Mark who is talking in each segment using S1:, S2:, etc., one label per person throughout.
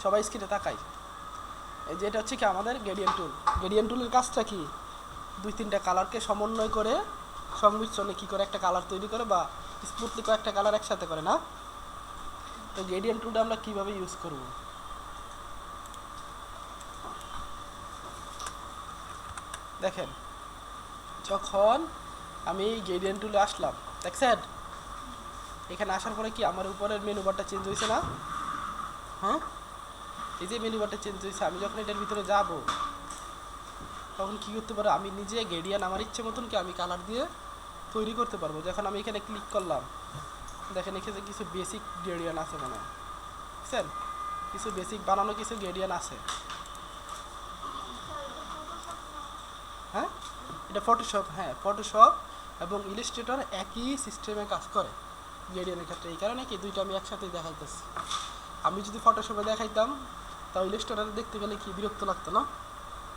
S1: সবাই স্ক্রিনে তাকাই। এই যে এটা হচ্ছে কি আমাদের গ্রেডিয়েন্ট টুল। গ্রেডিয়েন্ট টুলের কাজটা কি? 2-3টা কালারকে সমন্বয় করে সংমিশ্রণে কি করে একটা কালার তৈরি করে বা স্মুথলি কয়েকটা কালার একসাথে করে না। তো গ্রেডিয়েন্ট টুলটা আমরা কিভাবে ইউজ করব? দেখেন, যখন আমি এই গ্রেডিয়েন্ট টুলে আসলাম, দেখছেন এখানে আসার পরে কি আমার উপরের মেনু বারটা চেঞ্জ হয়েছে না? হ্যাঁ, এই যে মেনু বারটা চেঞ্জ হয়েছে, আমি যখন এটার ভিতরে যাব তখন কি করতে পারো, আমি নিজে গ্রেডিয়েন্ট আমার ইচ্ছে মতন কি আমি কালার দিয়ে তৈরি করতে পারবো। যখন আমি এখানে ক্লিক করলাম, দেখেন এখানে কিছু বেসিক গ্রেডিয়েন্ট আছে মনে হয়, বুঝছেন? কিছু বেসিক বানানো কিছু গ্রেডিয়েন্ট আছে। হ্যাঁ, এটা ফটোশপ। হ্যাঁ, ফটোশপ এবং ইলাস্ট্রেটর একই সিস্টেমে কাজ করে গ্রেডিয়েন্টের ক্ষেত্রে। এই কারণে কি দুইটা আমি একসাথেই দেখাইতেছি। আমি যদি ফটোশপে দেখাইতাম তাও ইলাস্ট্রেটরে দেখতে গেলে কি বিরক্ত লাগতো না,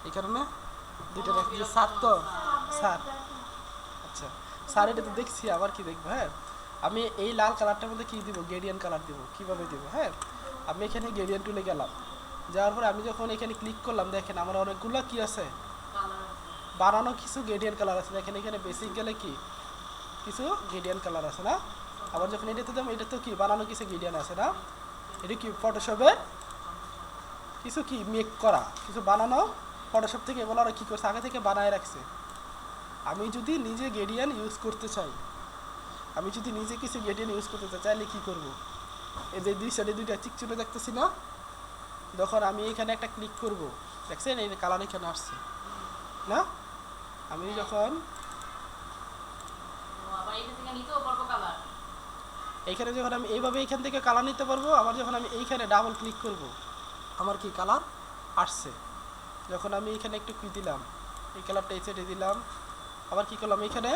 S1: এই কারণে দুইটা দেখি। স্যার তো স্যার, আচ্ছা স্যার এটা তো দেখছি, আবার কি দেখবো? হ্যাঁ, আমি এই লাল কালারটার মধ্যে কী দিব? গ্রেডিয়েন্ট কালার দিব। কীভাবে দিব? হ্যাঁ, আমি এখানে গ্রেডিয়েন্ট টুলে গেলাম, যাওয়ার পরে আমি যখন এখানে ক্লিক করলাম, দেখেন আমার অনেকগুলো কি আছে বানানো কিছু গ্রেডিয়েন্ট কালার আছে। দেখেন এখানে বেসিক গেলে কি কিছু গ্রেডিয়েন্ট কালার আছে না? আবার যখন এটাতে দাম, এটা তো কি বানানো কিছু গ্রেডিয়েন্ট আছে না? এটা কি ফটোশপে কিছু কি মেক করা কিছু বানানো, ফটোশপ থেকে এগুলো আর কী করছে আগে থেকে বানায় রাখছে। আমি যদি নিজে গ্রেডিয়েন্ট ইউজ করতে চাই, আমি যদি নিজে কিছু গ্রেডিয়েন্ট ইউজ করতে চাই, চাইলে কী করবো? এই যে দুই সাইডে দুইটা চিকচিনে দেখতেছি না, যখন আমি এখানে একটা ক্লিক করব, দেখছেন এই কালার এখানে আসছে না? আমি যখন এইখানে যখন আমি এইভাবে এইখান থেকে কালার নিতে পারবো, আবার যখন আমি এইখানে ডাবল ক্লিক করব, আমার কি কালার আসছে। যখন আমি এখানে একটু কি দিলাম, এই কালারটা এই সাইডে দিলাম, আবার কি করলাম এখানে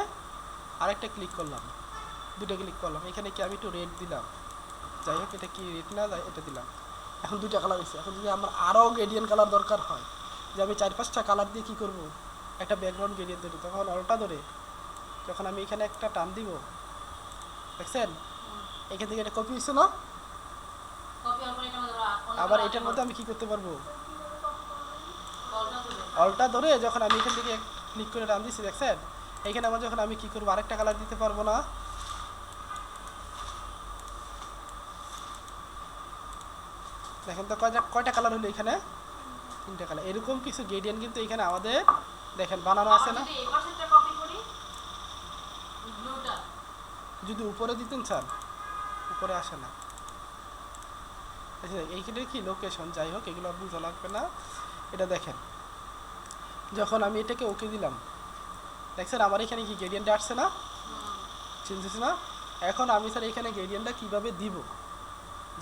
S1: আরেকটা ক্লিক করলাম, দুটো ক্লিক করলাম, এখানে কি আমি একটু রেড দিলাম, যাই হোক এটা কি রেড না, এটা দিলাম, এখন দুইটা কালার হয়েছে। এখন যদি আমার আরও গ্রেডিয়েন্ট কালার দরকার হয়, যে আমি 4-5টা কালার দিয়ে কী করবো একটা ব্যাকগ্রাউন্ড গ্রেডিয়েন্ট তৈরি, তখন অলটা ধরে যখন আমি এখানে একটা টান দিব, দেখছেন এখান থেকে এটা কপি হয়েছে না? আবার এটার মধ্যে আমি কি করতে পারবো? অলটা ধরে যখন আমি এখান থেকে ক্লিক করে টান দিচ্ছি, দেখছেন এখানে আমার যখন আমি কি করবো আরেকটা কালার দিতে পারবো না? দেখেন তো কয়টা কালার হলো এখানে? 3টা কালার। এরকম কিছু গ্রেডিয়েন্ট কিন্তু এখানে আমাদের দেখেন বানানো আছে না? যদি উপরে দিতেন স্যার, উপরে আসে না। এইখানে কি লোকেশন, যাই হোক এগুলো বুঝা লাগবে না। এটা দেখেন যখন আমি এটাকে ওকে দিলাম, দেখছেন আমার এখানে কি গ্রেডিয়েন্টটা আসছে না? চেঞ্জ হচ্ছে না? এখন আমি স্যার এখানে গ্রেডিয়েন্টটা কীভাবে দিব,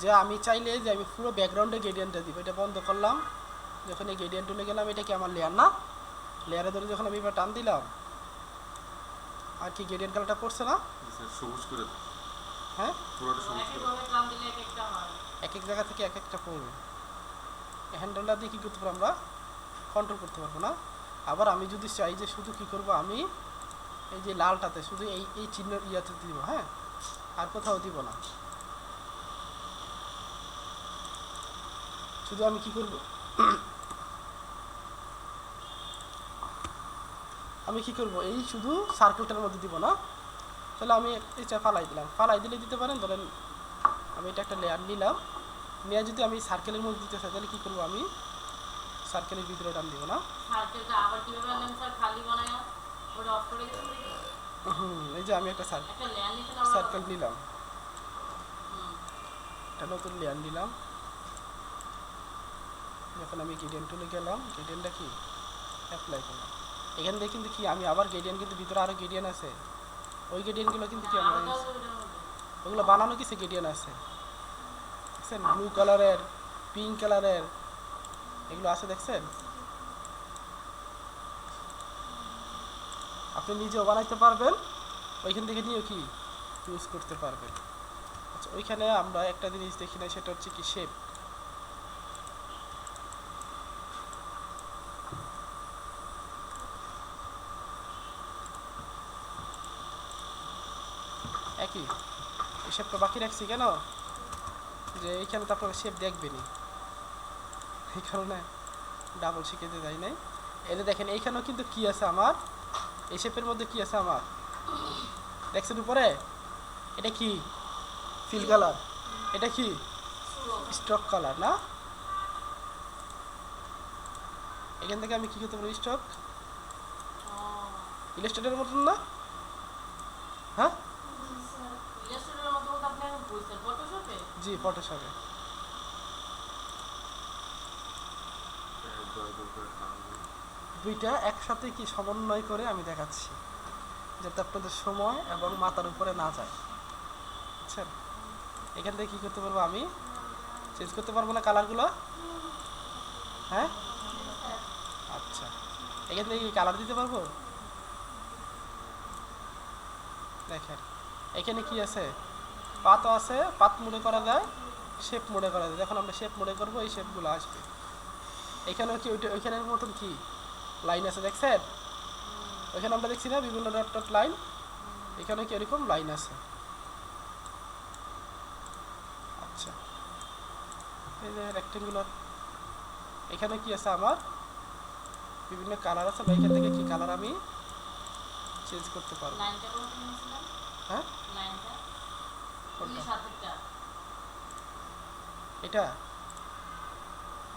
S1: যে আমি চাইলে যে আমি পুরো ব্যাকগ্রাউন্ডে গ্রেডিয়েন্টটা দিব, এটা বন্ধ করলাম, যখন এই গ্রেডিয়েন্ট টুলে গেলাম, এটা কি আমার লেয়ার না? লেয়ারে ধরে যখন আমি এবার টান দিলাম, আর কি গ্রেডিয়েন্ট কালারটা পড়ছে না?
S2: সবুজ করে,
S1: হ্যাঁ,
S2: পুরোটা সবুজ করে,
S1: এক এক জায়গা থেকে এক একটা পড়বে। হ্যান্ডেলটা দিয়ে কী করতে পারবো আমরা? কন্ট্রোল করতে পারবো না? আবার আমি যদি চাই যে শুধু কী করবো, আমি এই যে লালটাতে শুধু এই এই চিহ্ন ইয়াতে দিব, হ্যাঁ, আর কোথাও দিব না, শুধু আমি কি করব, আমি কি করব এই শুধু সার্কেলটার মধ্যে দিব না। তাহলে আমি এটা ফালাই দিলাম, ফালাই দিলে দিতে পারেন। ধরেন আমি এটা একটা লেয়ার নিলাম, নিয়ে যদি আমি সার্কেলের মধ্যে দিতে চাই, তাহলে কী করবো, আমি সার্কেলের ভিতরে টান দিব না। এই যে আমি একটা সার্কেল নিলাম, একটা নতুন লেয়ার নিলাম, যখন আমি গ্রেডিয়েন্ট টুলে গেলাম, গ্রেডিয়েন্টটা কি অ্যাপ্লাই করলাম, এখান থেকে কিন্তু কি আমি আবার গ্রেডিয়েন্ট, কিন্তু ভিতরে আরও গ্রেডিয়েন্ট আছে, ওই গ্রেডিয়েন্টগুলো কিন্তু কি আমরা ওগুলো বানানো কিছু গ্রেডিয়েন্ট আছে, দেখছেন ব্লু কালারের, পিঙ্ক কালারের, এগুলো আছে, দেখছেন আপনি নিজেও বানাইতে পারবেন, ওইখান থেকে নিয়েও কি ইউজ করতে পারবেন। আচ্ছা, ওইখানে আমরা একটা জিনিস দেখি না, সেটা হচ্ছে কি শেপ। একই এই শেপটা বাকি রাখছি কেন? যে এইখানে তো আপনারা শেপ দেখবেনই, এই কারণে ডাবল শিখেতে যাই নাই। এই যে দেখেন এইখানেও কিন্তু কি আছে আমার, এই শেপের মধ্যে কি আছে আমার দেখছেন উপরে, এটা কি ফিল কালার, এটা কি স্টক কালার না? এখান থেকে আমি কি করতে পারি, স্টক ইলাস্ট্রেটরের মতন না? হ্যাঁ জি, ফটোশপে। দুইটা একসাথে কি সমন্বয় করে আমি দেখাচ্ছি, যাতে আপনাদের সময় এবং মাথার উপরে না যায়, বুঝছেন? এখান থেকে কী করতে পারবো, আমি চেঞ্জ করতে পারবো না কালারগুলো? হ্যাঁ আচ্ছা, এখান থেকে কি কালার দিতে পারবো? দেখেন এখানে কি আছে, পাতও আছে, পাত মোড়ে করা যায়, শেপ মোড়ে করা যায়। যখন আমরা শেপ মোড়ে করবো এই শেপগুলো আসবে। এখানেও কি ওইটা ওইখানের মতন কি লাইন আছে দেখছেন? ওইখানে আমরা দেখছি না বিভিন্ন ডট ডট লাইন, এখানে কি এরকম লাইন আছে। আচ্ছা, এই যে রেক্টেঙ্গুলার, এখানে কি আছে আমার বিভিন্ন কালার আছে, বা এখান থেকে কি কালার আমি চেঞ্জ করতে পারবো। হ্যাঁ এটা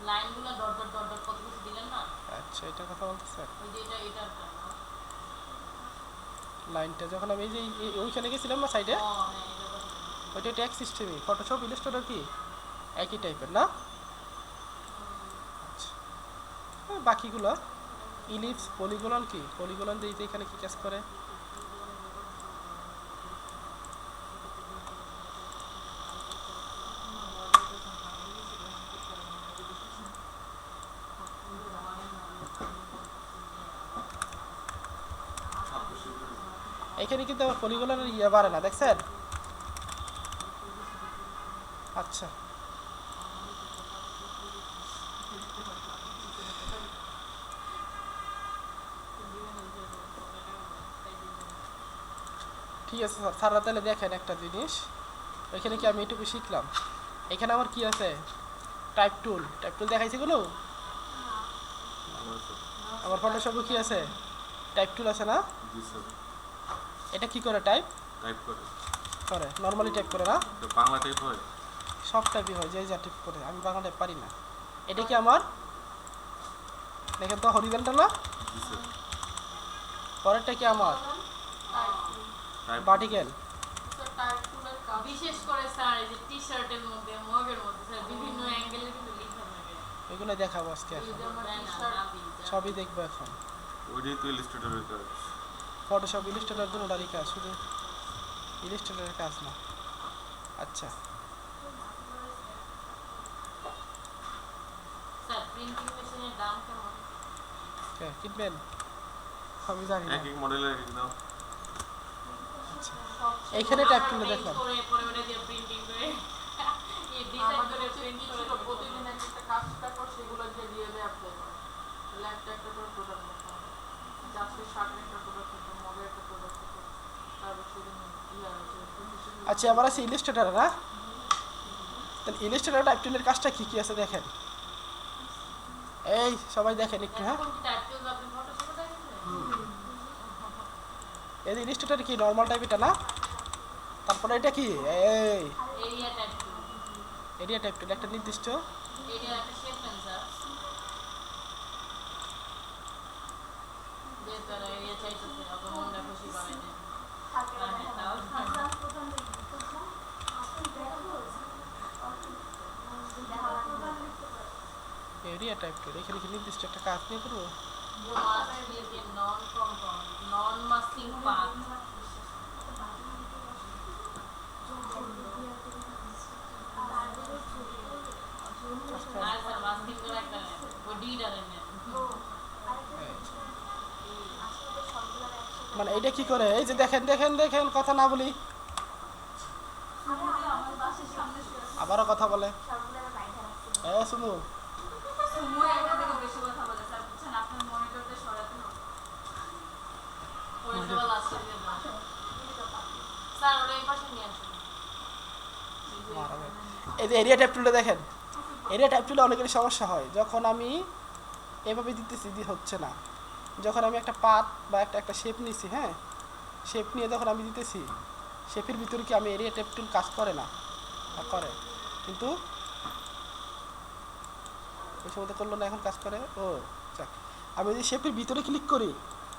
S2: লাইনগুলো ডট ডট ডট ডট কত কিছু দিলেন না?
S1: আচ্ছা, এটা কথা বলতেছেন।
S2: ওই যে এটা
S1: লাইনটা যখন আমি এই যে ওইখানে গেছিলাম না সাইডে, ওইটা ট্যাগ সিস্টেমই, ফটোশপ ইলাস্ট্রেটর কি একই টাইপের না? আচ্ছা, বাকিগুলো ইলিপস পলিগোনন, কি পলিগোনন দিয়ে এখানে কি কাজ করে? এখানে কিন্তু আবার পলিগোনের ইয়ে বাড়ে না দেখছেন? আচ্ছা, ঠিক আছে স্যার, স্যাররা তাহলে দেখেন একটা জিনিস, ওইখানে কি আমি এটুকু শিখলাম, এখানে আমার কি আছে, টাইপ টুল দেখাইছি কোনো? আমার ফটোশপে কি আছে, টাইপ টুল আছে না? এটা কি করে, টাইপ করে নরমালি টাইপ করে না?
S3: বাংলা টাইপ হয়,
S1: সব টাইপই হয়, যে যা টাইপ করে, আমি বাংলা টাইপ পারি না। এটা কি আমার দেখেন তো হরিজন্টাল না? পরেরটা কি আমার ভার্টিক্যাল?
S2: বিশেষ করে স্যার এই যে টি-শার্টের মধ্যে মগের মধ্যে স্যার বিভিন্ন অ্যাঙ্গেলে কিন্তু লেখা থাকে,
S1: এগুলো দেখাবো আজকে, এখন সবই দেখবো এখন।
S3: ওইটাই তো ইলাস্ট্রেটরের কাজ।
S1: ফটোশপ ইলাস্ট্রেটর দুটোটারই কাজ, শুধু ইলাস্ট্রেটরের কাজ না। আচ্ছা,
S2: স্যার প্রিন্টিং মেশিনের দাম কেমন?
S1: কিনবেন? আমি জানি না।
S3: এক এক মডেলের এক এক দাম।
S1: আচ্ছা, এইখানে টাইপ টুলে দেখলাম,
S2: পরে পরে ওটা দিয়ে প্রিন্টিং করে এই ডিজাইন করে প্রিন্ট করে
S4: প্রতিদিন একটা কাজটা কর, সেগুলো যে দিয়ে দেয় অ্যাপ্লাই করে, তাহলে একটা একটা করে প্রোডাক্ট করতে হবে। আজকে শার্টের একটা প্রোডাক্ট করতে, মগের একটা প্রোডাক্ট করতে, তারপর সেদিন
S1: আচ্ছা আবার আছে ইলাস্ট্রেটর না? তাহলে ইলাস্ট্রেটর টাইপ টুলের কাজটা কি কি আছে দেখেন, এই সবাই দেখেন একটু। হ্যাঁ,
S2: এখন কি টাইপ টুল আপনি ফটোশপে দেখেন?
S1: এই ইলাস্ট্রেটর কি নরমাল টাইপ এটা না? তারপরে এটা কি এই
S2: এরিয়া টাইপ টুল,
S1: এরিয়া টাইপ টুল, একটা নির্দিষ্ট
S2: এরিয়া একটা শেপ নেন স্যার, যে তারা এরিয়া চাইতেছে অত মনটা খুশি বানাই দেন।
S1: এরিয়া টাইপ টুল, এখানে কি নির্দিষ্ট একটা কাজ নিয়ে করবো?
S2: নন মাস্কিং পাথ, আর স্যার মাস্কিং করে একটা নেন, ওই ডিটা নেন।
S1: মানে এটা কি করে, এই যে দেখেন দেখেন দেখেন, কথা না বলি আবারও কথা বলে, শুনু
S2: স্যার ওটা এই পাশে নিয়ে আসুন।
S1: মারাবে। এই যে এরিয়া টাইপ টুলটা দেখেন, এরিয়া টাইপ টুলে অনেকের সমস্যা হয় যখন আমি এভাবে দিতেছি হচ্ছে না, যখন আমি একটা পাত বা একটা শেপ নিছি, হ্যাঁ শেপ নিয়ে যখন আমি দিতেছি শেপের ভিতরে কি আমি এরিয়া টাইপ টুল কাজ করে না করে, কিন্তু ওই সময় করলো না, এখন কাজ করে। ও যাক, আমি যদি শেপের ভিতরে ক্লিক করি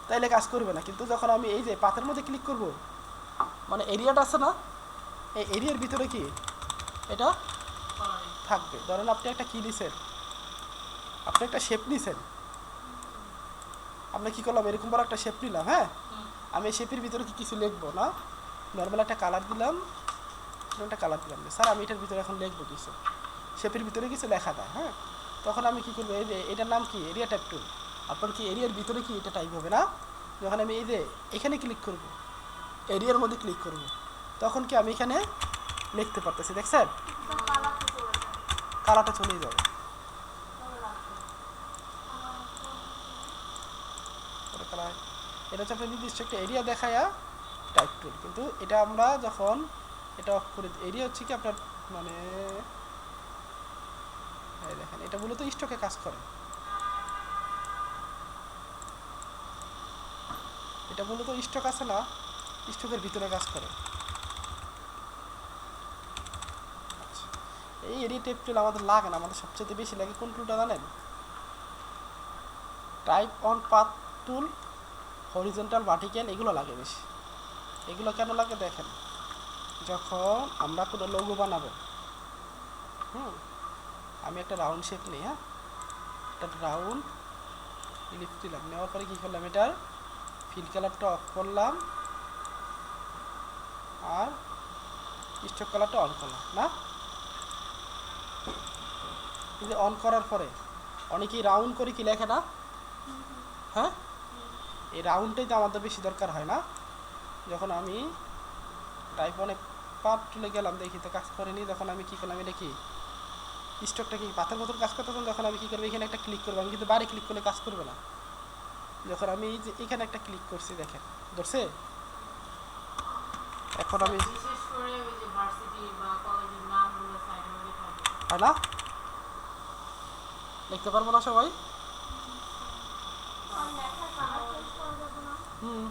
S1: তাইলে কাজ করবে না, কিন্তু যখন আমি এই যে পাতের মধ্যে ক্লিক করব, মানে এরিয়াটা আছে না, এই এরিয়ার ভিতরে কি এটা থাকবে। ধরেন আপনি একটা কি নিছেন, আপনি একটা শেপ নিছেন, আমরা কি করলাম এরকম বড় একটা শেপ নিলাম, হ্যাঁ আমি এই শেপের ভিতরে কি কিছু লিখবো না, নর্মাল একটা কালার দিলাম, স্যার আমি এটার ভিতরে এখন লিখবো কিছু, শেপের ভিতরে কিছু লেখা দেয়, হ্যাঁ তখন আমি কি করবো, এই যে এটার নাম কি এরিয়া টাইপ টুল, আপনার কি এরিয়ার ভিতরে কি এটা টাইপ হবে না, যখন আমি এই যে এখানে ক্লিক করব, এরিয়ার মধ্যে ক্লিক করব, তখন কি আমি এখানে লিখতে পারতেছি, দেখছেন কালারটা চলেই যাবে। এটা হচ্ছে আপনার নির্দিষ্ট একটা এরিয়া দেখায়া টাইপ টুল, কিন্তু এটা আমরা যখন এটা অফ করে, এরিয়া হচ্ছে কি আপনার মানে দেখেন এটা মূলত স্টকে কাজ করে, এটা মূলত স্টক আছে না, স্টকের ভিতরে কাজ করে। আচ্ছা, এই এরিয়া টাইপ টুল আমাদের লাগে না, আমাদের সবচেয়ে বেশি লাগে কোন টুলটা জানেন, type on path tool, horizontal vertical, এগুলো লাগে বেশি। এগুলো কেন লাগে দেখেন, যখন আমরা কোনো লোগো বানাবো, আমি একটা রাউন্ড শেপ নিই, হ্যাঁ একটা রাউন্ড ইলিপস দিলাম, নেওয়ার পরে কী করলাম, এটার ফিল কালারটা অফ করলাম আর স্টক কালারটা অন করলাম না, কিন্তু অন করার পরে অনেকেই রাউন্ড করে কি লেখে না, হ্যাঁ এই রাউন্ডটাই তো আমাদের বেশি দরকার হয় না। যখন আমি টাইপ অনেক পার্ট তুলে গেলাম দেখি তো কাজ করেনি, যখন আমি কী করলাম, এটা কি স্টকটা কি পাথর মতন কাজ করতে, যখন আমি কী করবো এখানে একটা ক্লিক করবো, আমি কিন্তু বাড়ি ক্লিক করলে কাজ করবে না, যখন আমি এই যে এখানে একটা ক্লিক করছি দেখেন ধরছে, এখন আমি
S2: বিশেষ করে ওই যে ভার্সিটি বা কলেজের নামগুলো সাইডে লেখা থাকে,
S1: হয় না, লিখতে পারবো না সবাই, হুম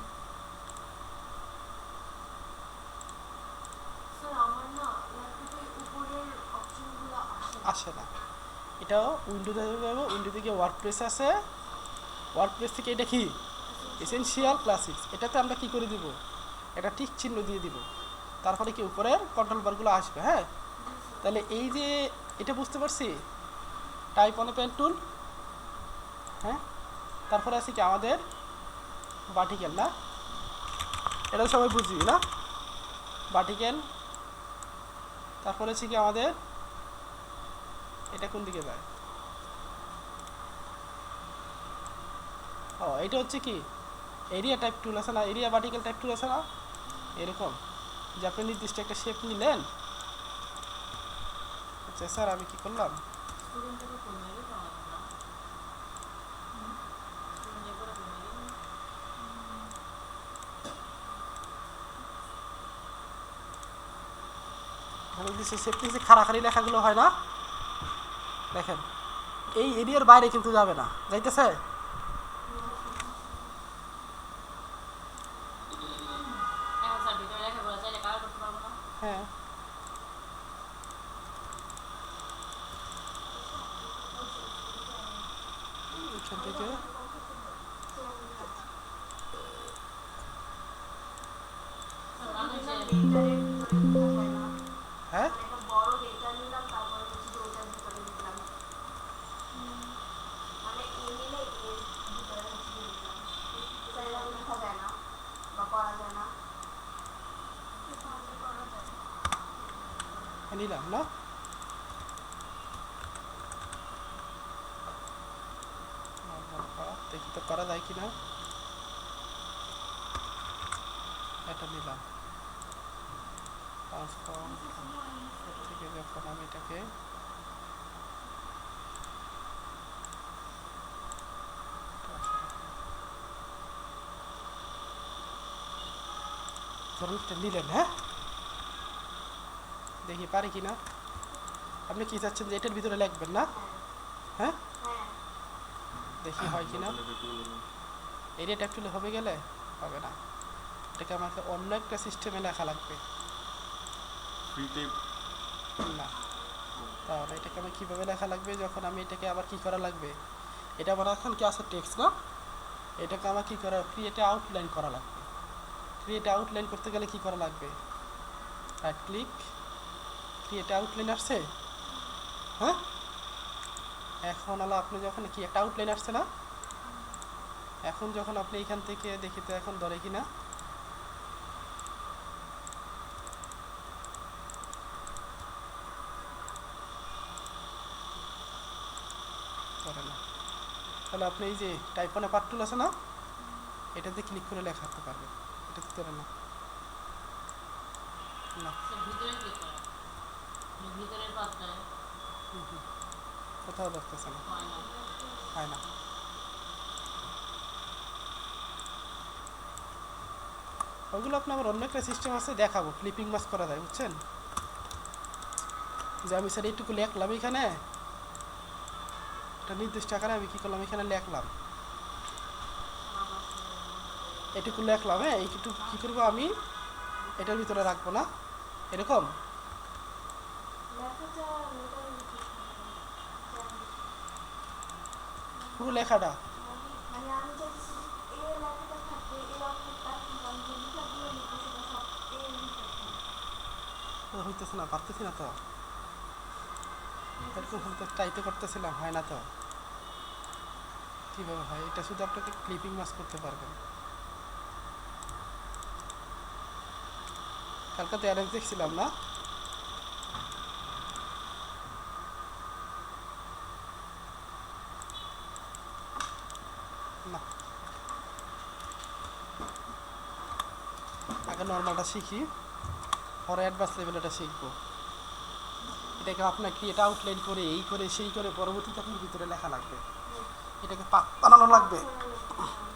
S1: আসে না, এটাও উইন্ডোতে যাবো, উইন্ডো থেকে ওয়ার্ডপ্রেস আছে, ওয়ার্ডপ্রেস থেকে এটা কি এসেনশিয়াল ক্লাসিক্স, এটাতে আমরা কি করে দিব, একটা টিক চিহ্ন দিয়ে দিব, তারপরে কি উপরের কন্ট্রোল বারগুলো আসবে, হ্যাঁ তাহলে এই যে এটা বুঝতে পারছি, type on a pen tool, হ্যাঁ তারপরে আছে কি আমাদের ভার্টিক্যাল না, এটা সবাই বুঝি না, ভার্টিক্যাল, তারপরে আছে কি আমাদের এটা কোন দিকে যায়, ও এটা হচ্ছে কি এরিয়া টাইপ টুল আছে না, এরিয়া ভার্টিক্যাল টাইপ টুল আছে না, এরকম যে আপনি নির্দিষ্ট একটা শেপ নিলেন। আচ্ছা স্যার আমি কি করলাম,
S2: স্টুডেন্টদের কোন জায়গায় পাওয়া যায় না, স্টুডেন্টদের কোন জায়গায়,
S1: নির্দিষ্ট শেপ নিচে খাড়াখাড়ি লেখাগুলো হয় না, দেখেন এই এরিয়ার বাইরে কিন্তু যাবে না, যাইতেছে,
S2: এখন স্যার ভিতরে লেখাগুলো চাইলে কালার করতে পারবো না,
S1: হ্যাঁ এখান থেকে
S2: স্যার আমি যে
S1: হ্যাঁ নিলাম না, দেখি তো করা যায় কিনা, এটা নিলাম ট্রান্সফর্ম থেকে, যখন আমি এটাকে ধরুন নিলেন, হ্যাঁ দেখি পারি কিনা, আপনি কি চাচ্ছেন যে এটার ভিতরে লিখবেন না? হ্যাঁ, দেখি হয় কি না। এরিয়া ট্যাব টুলে হবে গেলে হবে না, এটাকে আমাকে অন্য একটা সিস্টেমে লেখা লাগবে।
S3: ফ্রি টাইপ
S1: না, তাহলে এটাকে আমি কীভাবে লেখা লাগবে? যখন আমি এটাকে আবার কি করা লাগবে, এটা আমার এখন কি আছে টেক্সট না, এটাকে আমার কি করা, ক্রিয়েটে আউটলাইন করা লাগবে। ক্রিয়েটে আউটলাইন করতে গেলে কি করা লাগবে? রাইট ক্লিক, ক্রিয়েটে আউটলাইন আসছে। হ্যাঁ, এখন হলো আপনি যখন কি একটা আউটলাইন আসছে না, এখন যখন আপনি এখান থেকে দেখি তো এখন ধরে কি না, ধরে না, তাহলে আপনি এই যে টাইপ অনে পার্ট টুল আছে না, এটাতে ক্লিক করে লেখা করতে পারবেন। এটাতে ধরে না, না
S2: ভিতরে ক্লিক করা, ভিতরের পাতায়
S1: কোথাও ধরতেছে না,
S2: হয় না।
S1: হয় না। ওইগুলো আপনি আমার অন্য একটা সিস্টেম আছে দেখাবো, ক্লিপিং মাস করা যায়, বুঝছেন? যে আমি স্যার এইটুকু লেখলাম এখানে, একটা নির্দিষ্ট আকারে আমি কী করলাম, এখানে লেখলাম, এটুকু লেখলাম, হ্যাঁ এইটুকু কী করবো আমি এটার ভিতরে রাখবো না, এরকম পুরো লেখাটা। হইতেছে না, পারতেছি না তো, এরকম হয়তো ট্রাইতে করতেছিলাম, হয় না তো। কীভাবে হয় এটা? শুধু আপনাকে ক্লিপিং মাস করতে পারবেন। কালকে তো অ্যারেঞ্জ দেখছিলাম না, না আগে নর্মালটা শিখি, পরে অ্যাডভান্স লেভেলটা শিখবো। এটাকে আপনাকে এটা আউটলাইন করে এই করে সেই করে পরবর্তীতে আপনার ভিতরে লেখা লাগবে। এটাকে পাত বানানো লাগবে,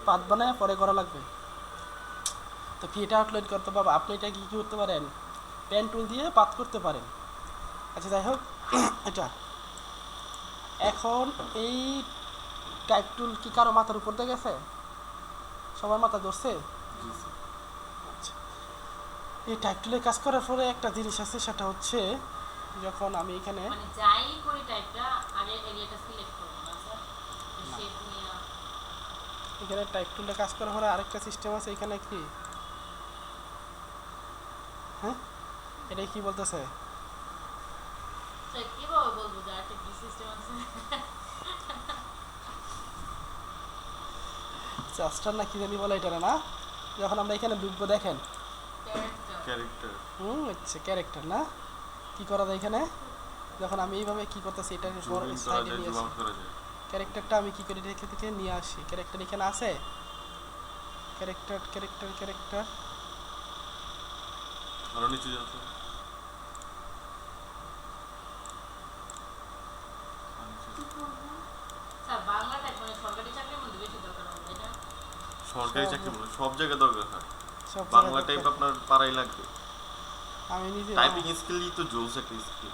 S1: পাত বানায় পরে করা লাগবে। তো কি এটা আউটলাইন করতে পারবো? আপনি এটা কী কী করতে পারেন? পেন টুল দিয়ে পাত করতে পারেন। আচ্ছা যাই হোক, এটা এখন এই টাইপ টুল কি কারো মাথার উপর দিয়ে গেছে? সবার মাথা ধরছে? আচ্ছা, এই টাইপ টুলে কাজ করার পরে একটা জিনিস আছে, সেটা হচ্ছে যখন আমি এখানে
S2: মানে যাই করি টাইপটা আগে এরিয়াটা সিলেক্ট করব না স্যার, শেপ নিয়ে
S1: এখানে টাইপ টুলে কাজ করার পরে আরেকটা সিস্টেম আছে এখানে কি, হ্যাঁ এটা কি বলতেছে?
S2: স্যার কিভাবে বলবো যে একটা কি সিস্টেম আছে?
S1: চাস্টার না কি জানি বলে এটা না, যখন আমরা এখানে ঢুকবো দেখেন,
S3: ক্যারেক্টার
S1: আচ্ছা ক্যারেক্টার না, কি করা যায় এখানে? যখন আমি এইভাবে কি করতেছি, এটা সাইডে নিয়ে আসি, ক্যারেক্টারটা আমি কি করি রেখে থেকে নিয়ে আসি, ক্যারেক্টার এখানে আছে, ক্যারেক্টার ক্যারেক্টার ক্যারেক্টার
S3: আরো নিচে যাচ্ছে,
S2: স্যার বাংলা টাইপ মানে সরকারি চাকরির মধ্যে বেশি দরকার হবে, তাই না?
S3: সরকারি চাকরি বলে সব জায়গায় দরকার হয়।
S1: সব
S3: বাংলা
S1: জায়গায়
S3: টাইপ
S1: দরকার।
S3: আপনার পারাই লাগবে।
S1: আমি নিজে
S3: টাইপিং স্কিলই তো জোস একটা স্কিল।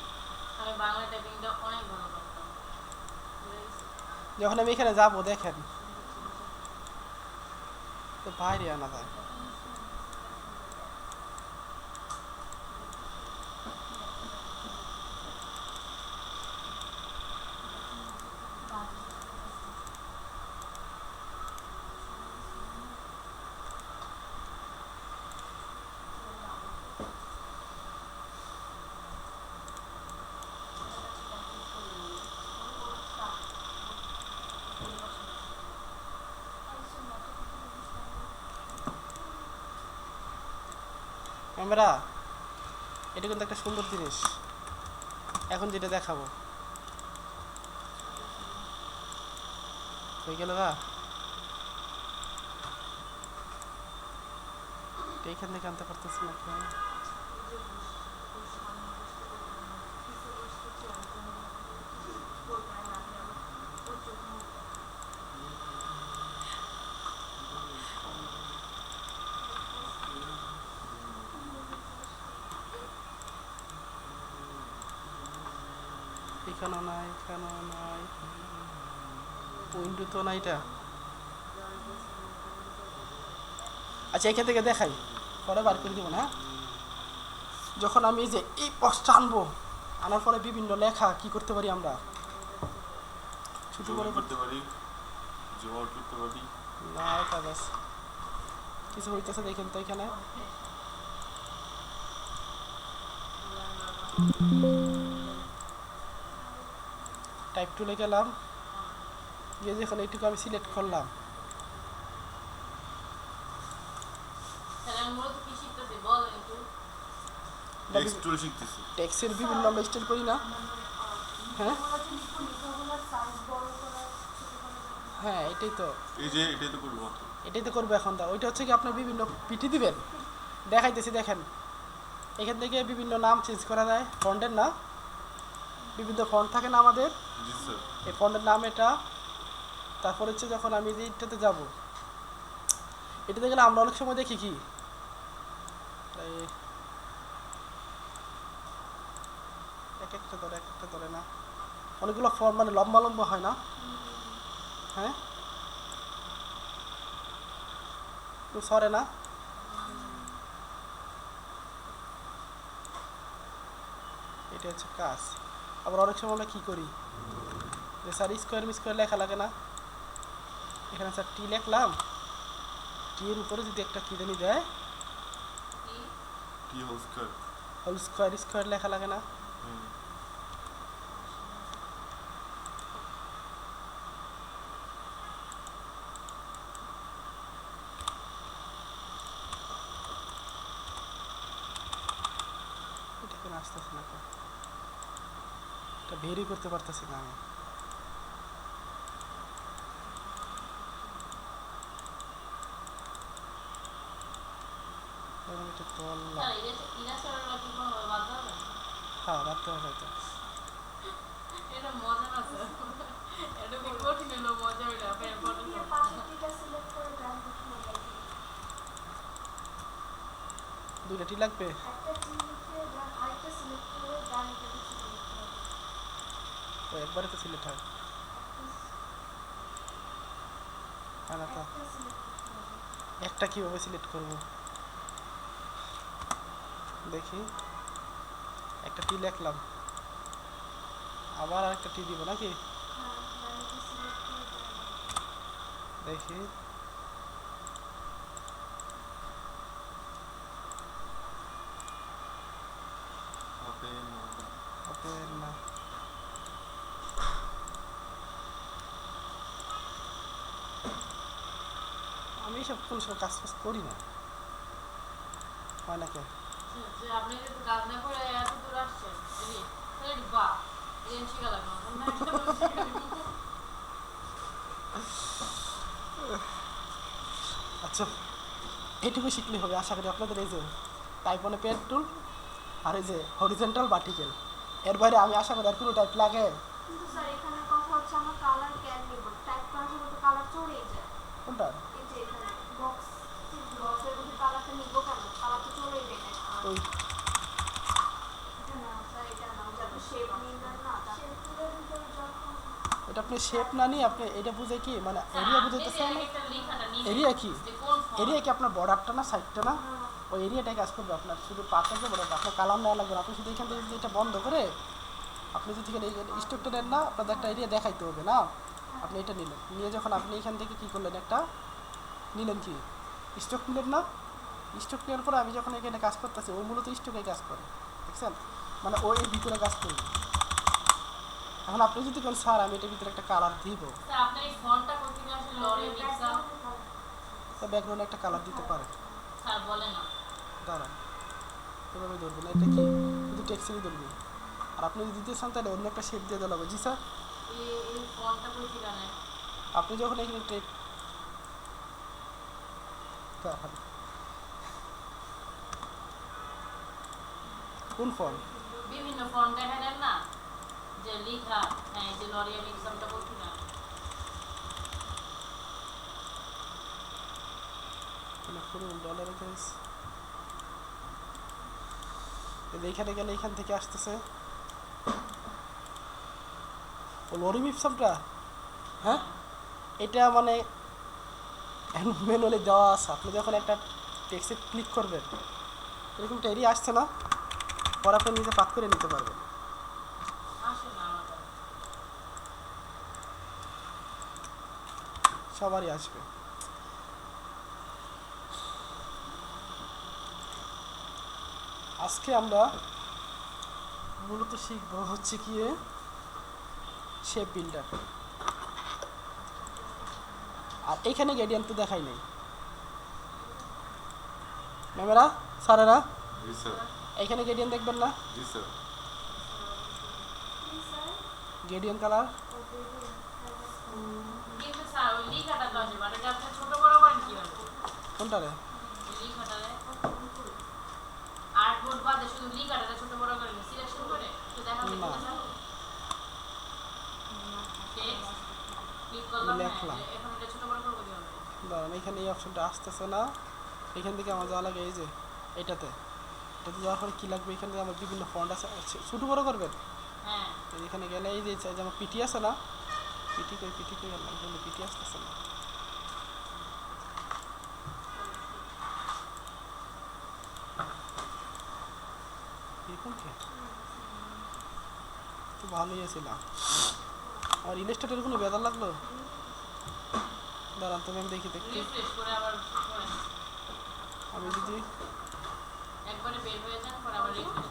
S2: আমি বাংলা টাইপিংটা অনেক ভালো পারতাম।
S1: যখন আমি এখানে যাবো দেখেন তো বাইরে আনা যায়, আমরা এটা কিন্তু একটা সুন্দর জিনিস। এখন যেটা দেখাবো হয়ে গেল, এইখান থেকে আনতে পারতেছি না কেন? এখানেও নাই, এখানেও নাই, উইন্ডো তো নাই এটা। আচ্ছা এখান থেকে দেখাই, পরে বার করে দিব না। যখন আমি এই যে এই বক্সটা আনবো, আনার পরে বিভিন্ন লেখা কি করতে পারি আমরা, ছোট
S3: জুম
S1: করে
S3: করতে পারি, জুম আউট করতে পারি।
S1: না এটা বাস কিছু হইতেছে দেখেন তো এখানে। টাইপ টুলে গেলাম, গিয়ে যখন এইটুকু আমি সিলেক্ট করলাম,
S2: তাহলে আমি মূলত কি শিখতেছি বলেন একটু।
S3: টেক্সট টুল শিখতেছি।
S1: টেক্সের বিভিন্ন আমরা স্টাইল করি না। হ্যাঁ হ্যাঁ এটাই তো,
S3: এই যে এটাই তো করবো মাত্র।
S1: এটাই তো করবো এখন। ওইটা হচ্ছে কি আপনার বিভিন্ন পিটি দিবেন, দেখাইতেছি দেখেন। এখান থেকে বিভিন্ন নাম চেঞ্জ করা যায়, ফন্টের না, বিভিন্ন ফন্ট থাকে না আমাদের,
S3: জি স্যার।
S1: এই ফন্টের নাম এটা। তারপর হচ্ছে যখন আমি যে এটাতে যাব, এটাতে গেলে আমরা অনেক সময় দেখি কি এক একটা ধরে এক একটা ধরে না, অনেকগুলো ফন্ট মানে লম্বা লম্বা হয় না। হ্যাঁ তো সরে না, এটা হচ্ছে কাজ। আবার অনেক সময় আমরা কী করি যে স্যার স্কোয়ার মিস্কোয়ার লেখা লাগে না, এখানে স্যার টি লিখলাম, টি এর উপরে যদি একটা কী জানি দেয়,
S2: কি
S3: টি whole square.
S1: Whole square square লেখা লাগে না। এটা কেন আসতেছে না, এটা ভেরি করতে পারতেছি না আমি। এবার এটা করলাম,
S2: স্যার ইলাস্ট্রেটর কি কোনো বাদ হবে?
S1: হ্যাঁ রাখতে হবে হয়তো।
S2: এটা মজা না স্যার, এটা খুব কঠিন হলো, মজা হইলো ফের ফটোশপ।
S1: দুইটা টি লাগবে, তো একবারে তো সিলেক্ট হয় না তো। একটা কীভাবে সিলেক্ট করব দেখি, একটা টি লিখলাম, আবার আরেকটা টি দিব নাকি, দেখি হবে না। আমি সব কোনো সময় কাজ ফাজ করি না, হয় না কেন?
S2: যে আপনি যদি কাজ না করে এত দূর আসছেন, তাহলে বাহ, এটা শিখা লাগলো না।
S1: আচ্ছা এইটুকু শিখলে হবে আশা করি আপনাদের। এই যে টাইপ অনে পেন টুল আর এই যে হরিজেন্টাল ভার্টিক্যাল, এর বাইরে আমি আশা করি আর কোনো টাইপ লাগে।
S5: কিন্তু স্যার এখানে কথা হচ্ছে আমার কালার ক্যান নিব, টাইপ করার সময় তো কালার চলেই যায়।
S1: কোনটা?
S5: এই যে এখানে বক্সের মধ্যে কালারটা নিব কেন, কালার তো চলেই যায় না।
S1: ওই
S5: এটা না স্যার, এটা না, যত শেপ নিবেন না শেপ তুলে ভিতরে যখন
S1: এটা আপনি শেপ না নিয়ে আপনি এটা বুঝে কি মানে এরিয়া বুঝাইতেছেন না? এরিয়া কি, এরিয়া কি আপনার বর্ডারটা না সাইডটা না, ওই এরিয়াটাই কাজ করবে আপনার, শুধু পার্টটা বর্ডারটা আপনার কালার নেওয়া লাগবে না। আপনি শুধু এখান থেকে যদি এটা বন্ধ করে আপনি যদি এখানে স্টকটা নেন না, আপনাদের একটা এরিয়া দেখাইতে হবে না। আপনি এটা নিলেন, নিয়ে যখন আপনি এখান থেকে কী করলেন, একটা নিলেন কি স্টক নিলেন না, স্টক নেওয়ার পরে আমি যখন এখানে কাজ করতেছি ও মূলত স্টকে কাজ করে, দেখছেন, মানে ও এর ভিতরে কাজ করবে। এখন আপনি যদি বলেন স্যার আমি এটার ভিতরে একটা কালার দিব,
S2: স্যার আপনার এই ফন্টটা কোথা থেকে আসলে লরি মিক্সার?
S1: তো ব্যাকগ্রাউন্ডে একটা কালার দিতে পারে।
S2: স্যার বলে না।
S1: দাঁড়ান এভাবে ধরবেন, এটা কি শুধু টেক্সটই ধরবে, আর আপনি যদি দিতে চান তাহলে অন্য একটা শেপ দিয়ে দেওয়া হবে। জি স্যার,
S2: এই ফন্টটা কোথা থেকে আনে?
S1: আপনি যখন এখানে টেক দাঁড়ান, কোন ফর্ম?
S2: বিভিন্ন ফন্ট দেখা দেন না, যে লেখা, হ্যাঁ এই যে লরিয়াল এক্সামটা কোথা থেকে আনে?
S1: ডলার এইখানে গেলে এখান থেকে আসতেছে, ও লরিম ইপসামটা হ্যাঁ এটা মানে ম্যানুয়ালি দেওয়া আছে আপনি যখন একটা টেক্সটে ক্লিক করবেন এরকম টেরি আসছে না পরে আপনি নিজে পাক করে নিতে পারবেন
S2: আসে না আমার কাছে।
S1: সবারই আসবে আজকে আমরা মূলত শিখবো হচ্ছে কি শেপ বিল্ডার আর এখানে গ্রেডিয়েন্ট তো দেখাই নাই ম্যামেরা স্যারেরা
S3: জি স্যার
S1: এখানে গ্রেডিয়েন্ট দেখবেন না
S3: জি স্যার
S1: গ্রেডিয়েন্ট কালার
S2: কিন্তু স্যার ওই লিখাটা তো আছে মানে আপনি ছোট বড় করেন কিভাবে
S1: কোনটারে
S2: ওই লিখাটারে আর্টবোর্ড বাদে শুধু লিখাটা ছোট বড় করেন সিলেকশন করে তো দেখা
S1: না।
S2: টেক্সট ক্লিক করলাম না
S1: লিখলাম।
S2: এখন এটা ছোট বড় করব কিভাবে
S1: দাঁড়ান এখানে এই অপশনটা আসতেছে না এখান থেকে আমার যাওয়া লাগে এই যে এটাতে যাওয়ার পরে কী লাগবে এখানে আমার বিভিন্ন ফন্ট আছে ছোটো বড় করবেন
S2: হ্যাঁ
S1: এখানে গেলে এই যে আমার পিটি আছে না পিটি কই গেলাম কিন্তু পিটি আসতেছে না এরকম কি তো ভালোই আছে না আর ইলাস্ট্রেটর কোনো বেদার লাগলো দাঁড়ান তুমি আমি দেখি দেখি
S2: রিফ্রেশ করে আবার করেন
S1: আমি যদি
S2: একবারে বের হয়ে যান পরে আবার রিফ্রেশ